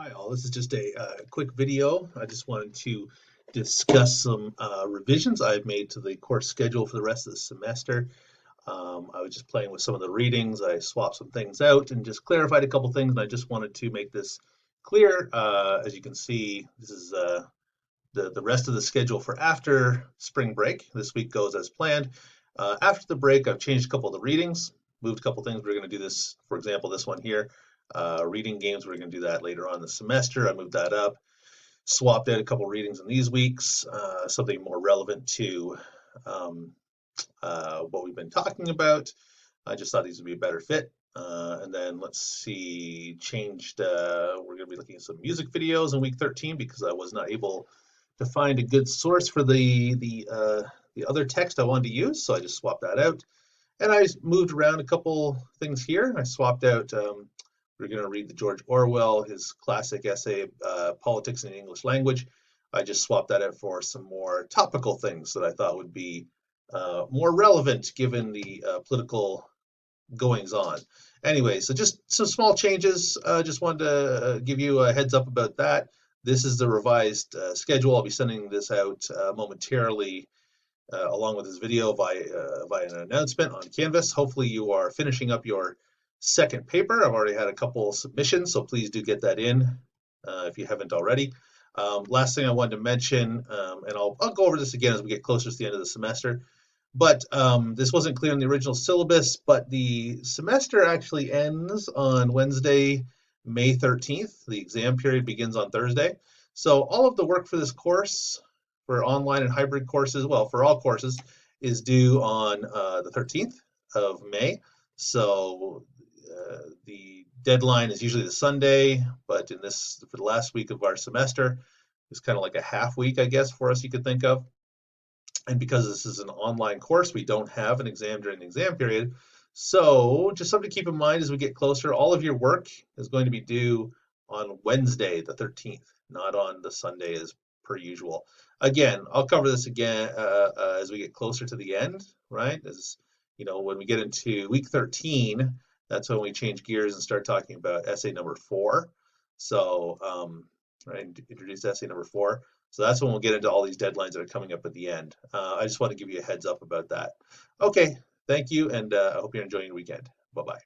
Hi all, this is just a quick video. I just wanted to discuss some revisions I've made to the course schedule for the rest of the semester. I was just playing with some of the readings. I swapped some things out and just clarified a couple things, and I just wanted to make this clear. As you can see, this is the rest of the schedule for after spring break. This week goes as planned. After the break, I've changed a couple of the readings, moved a couple things. We're going to do this, for example, this one here. Reading games, we're going to do that later on in the semester. I moved that up, swapped out a couple readings in these weeks, something more relevant to um, what we've been talking about. I just thought these would be a better fit. And then let's see, we're going to be looking at some music videos in week 13 because I was not able to find a good source for the other text I wanted to use, so I just swapped that out. And I moved around a couple things here. I swapped out. We're going to read the George Orwell, his classic essay, Politics in the English Language. I just swapped that out for some more topical things that I thought would be more relevant given the political goings on. Anyway, so just some small changes. Just wanted to give you a heads up about that. This is the revised schedule. I'll be sending this out momentarily along with this video via an announcement on Canvas. Hopefully you are finishing up your second paper. I've already had a couple submissions, so please do get that in if you haven't already. Last thing I wanted to mention, and I'll go over this again as we get closer to the end of the semester, but this wasn't clear in the original syllabus, but the semester actually ends on Wednesday, May 13th. The exam period begins on Thursday. So all of the work for this course, for online and hybrid courses, well, for all courses, is due on the 13th of May. So the deadline is usually the Sunday, but for the last week of our semester, it's kind of like a half week, I guess, for us you could think of. And because this is an online course, we don't have an exam during the exam period. So just something to keep in mind as we get closer, all of your work is going to be due on Wednesday, the 13th, not on the Sunday as per usual. Again, I'll cover this again as we get closer to the end, right? As you know, when we get into week 13, that's when we change gears and start talking about essay number 4. So, right, introduce essay number 4. So that's when we'll get into all these deadlines that are coming up at the end. I just want to give you a heads up about that. Okay, thank you, and I hope you're enjoying your weekend. Bye-bye.